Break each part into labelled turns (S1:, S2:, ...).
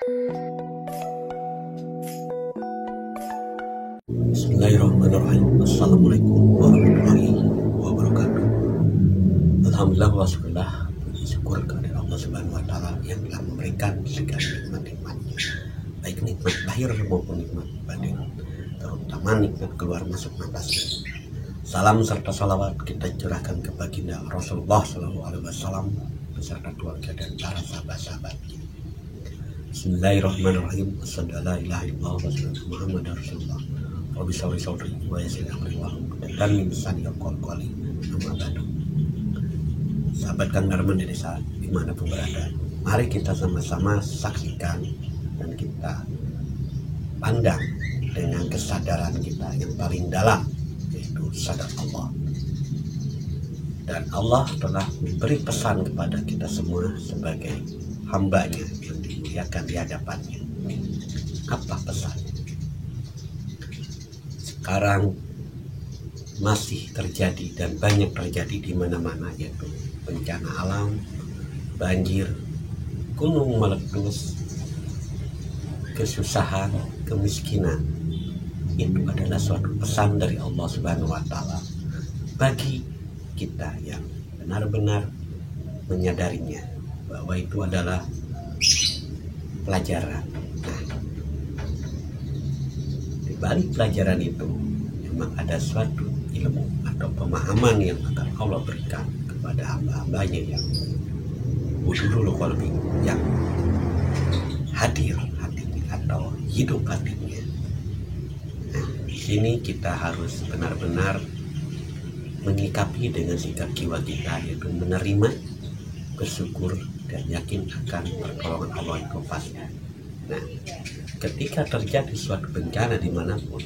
S1: Bismillahirrahmanirrahim. Assalamualaikum warahmatullahi wabarakatuh. Alhamdulillah wa syukurlah, puji syukur kepada Allah Subhanahu wa taala yang telah memberikan segala nikmat-nikmatnya, baik nikmat lahir maupun nikmat batin, terutama nikmat keluar masuk nafasnya. Salam serta salawat kita curahkan ke baginda Rasulullah SAW beserta keluarga dan para sahabat-sahabatnya. Bismillahirrahmanirrahim. Assalamualaikum warahmatullahi wabarakatuh. Rabbi sholli sholli wa yassir amri wa dan lisan yaqul qali amma ba'du. Sahabat Kang Darman di desa dimanapun berada, mari kita sama-sama saksikan dan kita pandang dengan kesadaran kita yang paling dalam, yaitu sadar Allah. Dan Allah telah memberi pesan kepada kita semua sebagai hambanya yang dimuliakan di hadapannya. Apa pesannya? Sekarang masih terjadi dan banyak terjadi di mana-mana, yaitu bencana alam, banjir, gunung meletus, kesusahan, kemiskinan. Itu adalah suatu pesan dari Allah Subhanahu wa taala bagi kita yang benar-benar menyadarinya, bahwa itu adalah pelajaran. Nah, di balik pelajaran itu memang ada suatu ilmu atau pemahaman yang akan Allah berikan kepada hamba-hambanya yang wudhul qalbi, yang hadir hatinya atau hidup hatinya. Nah, di sini kita harus benar-benar menyikapi dengan sikap jiwa kita, yaitu menerima, bersyukur, dan yakin akan pertolongan Allah itu pasti. Nah, ketika terjadi suatu bencana dimanapun,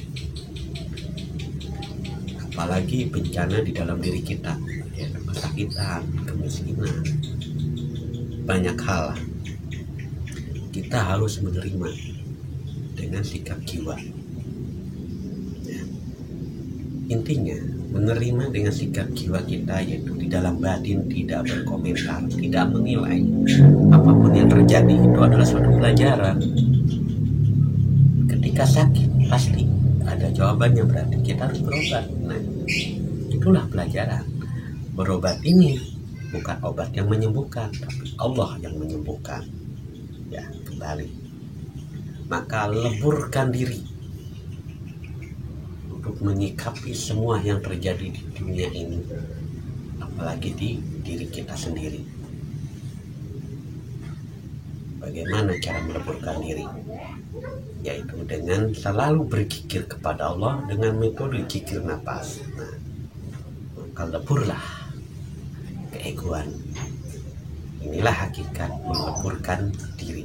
S1: apalagi bencana di dalam diri kita, yaitu kesakitan, kemiskinan, banyak hal, kita harus menerima dengan sikap jiwa. Ya. Intinya menerima dengan sikap jiwa kita, yaitu di dalam batin tidak berkomentar, tidak menilai. Apapun yang terjadi itu adalah suatu pelajaran. Ketika sakit pasti ada jawabannya, berarti kita harus berobat. Nah, itulah pelajaran. Berobat ini bukan obat yang menyembuhkan, tapi Allah yang menyembuhkan. Ya, kembali. Maka leburkan diri untuk menyikapi semua yang terjadi di dunia ini, apalagi di diri kita sendiri. Bagaimana cara meleburkan diri? Yaitu dengan selalu berzikir kepada Allah dengan metode zikir nafas. Nah, maka leburlah keegoan. Inilah hakikat meleburkan diri,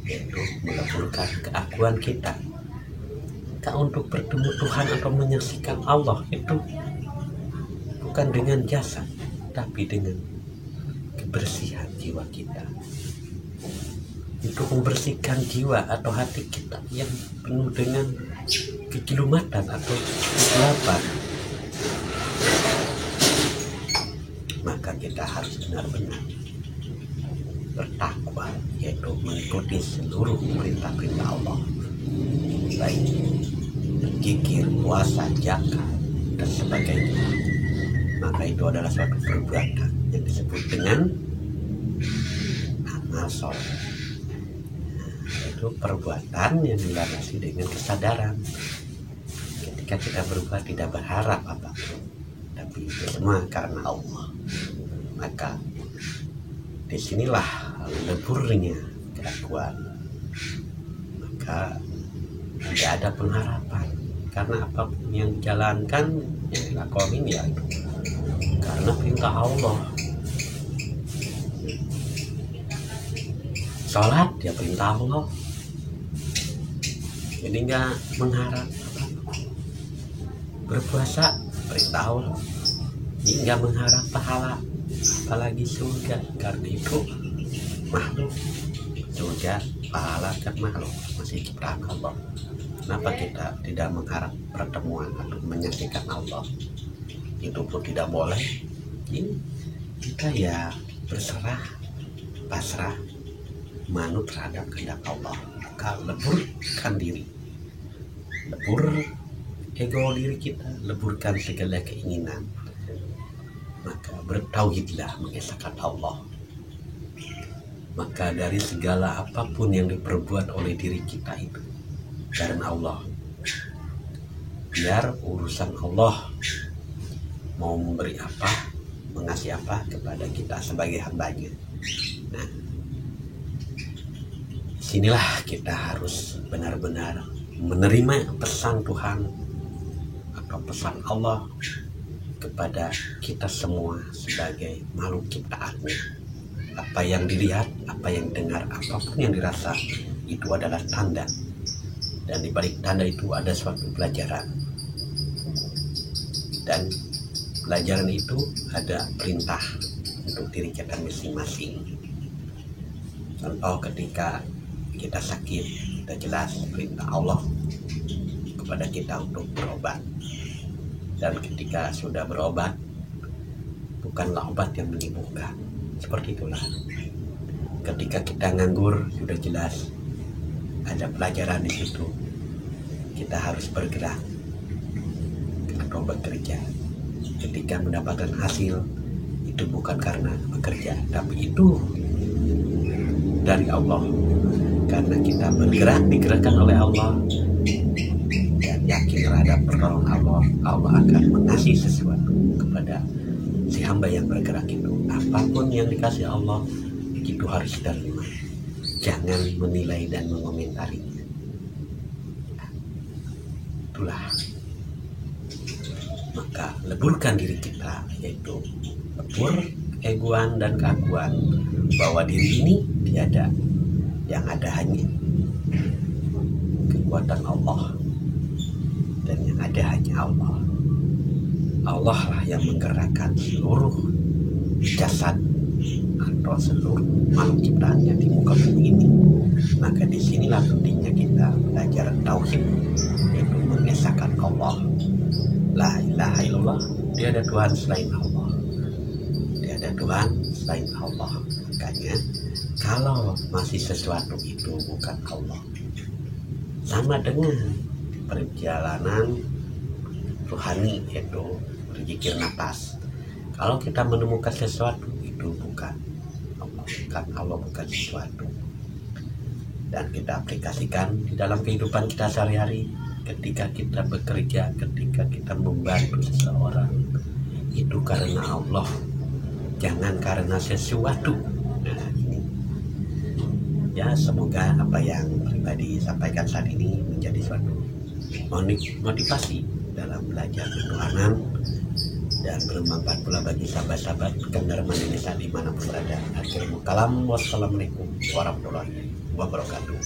S1: yaitu meleburkan keakuan kita. Untuk bertemu Tuhan atau menyaksikan Allah itu bukan dengan jasad, tapi dengan kebersihan jiwa kita. Untuk membersihkan jiwa atau hati kita yang penuh dengan kejulumatan atau kegelapan, maka kita harus benar-benar bertakwa, yaitu mengikuti seluruh perintah-perintah Allah, baik zikir, puasa, zakat, dan sebagainya. Maka itu adalah suatu perbuatan yang disebut dengan amal soleh. Itu perbuatan yang dilandasi dengan kesadaran. Ketika kita berbuat tidak berharap apapun, tapi itu semua karena Allah. Maka disinilah leburnya keakuan. Maka tidak ada pengharapan, karena apapun yang dijalankan, yang dilakukan ya itu karena perintah Allah. Sholat ya perintah Allah, jadi nggak mengharap apa. Berpuasa perintah Allah, jadi nggak mengharap pahala, apalagi surga, karena itu makhluk. Surga, pahala kan makhluk, masih ciptaan Allah. Kenapa kita tidak mengharap pertemuan atau menyaksikan Allah? Itu pun tidak boleh. Ini kita ya berserah, pasrah, manut terhadap kehendak Allah. Maka leburkan diri, lebur ego diri kita, leburkan segala keinginan, maka bertauhidlah, mengesahkan Allah. Maka dari segala apapun yang diperbuat oleh diri kita itu karena Allah, biar urusan Allah mau memberi apa, mengasih apa kepada kita sebagai hambanya. Nah, sinilah kita harus benar-benar menerima pesan Tuhan atau pesan Allah kepada kita semua sebagai makhluk ciptaannya. Apa yang dilihat, apa yang dengar, apapun yang dirasa, itu adalah tanda. Dan di balik tanda itu ada suatu pelajaran. Dan pelajaran itu ada perintah untuk diri kita masing-masing. Contoh ketika kita sakit, kita jelas perintah Allah kepada kita untuk berobat. Dan ketika sudah berobat, bukanlah obat yang menyembuhkan. Seperti itulah. Ketika kita nganggur, sudah jelas ada pelajaran di situ. Kita harus bergerak atau bekerja. Ketika mendapatkan hasil, itu bukan karena bekerja, tapi itu dari Allah. Karena kita bergerak, digerakkan oleh Allah, dan yakin terhadap pertolongan Allah, Allah akan mengasih sesuatu kepada si hamba yang bergerak itu. Apapun yang dikasih Allah, itu harus diterima. Jangan menilai dan mengomentarinya. Itulah. Maka leburkan diri kita, yaitu lebur egoan dan keaguan, bahwa diri ini tiada, yang ada hanya kekuatan Allah, dan yang ada hanya Allah. Allah lah yang menggerakkan seluruh jasad atau seluruh makhluk ciptaannya di muka bumi ini. Maka disinilah pentingnya kita belajar tauhid, yaitu mengesahkan Allah. La ilaha illallah, tiada Tuhan selain Allah, tiada Tuhan selain Allah. Makanya kalau masih sesuatu itu bukan Allah, sama dengan perjalanan rohani, yaitu berzikir nafas. Kalau kita menemukan sesuatu itu bukan Allah, bukan sesuatu, dan kita aplikasikan di dalam kehidupan kita sehari-hari. Ketika kita bekerja, ketika kita membantu seseorang, itu karena Allah, jangan karena sesuatu. Nah, ini ya, semoga apa yang pribadi sampaikan saat ini menjadi suatu motivasi dalam belajar ketuhanan, dan bermanfaat pula bagi sahabat-sahabat Kang-Darman Indonesia dimanapun berada. Akhirul kalam, wassalamualaikum warahmatullahi wabarakatuh.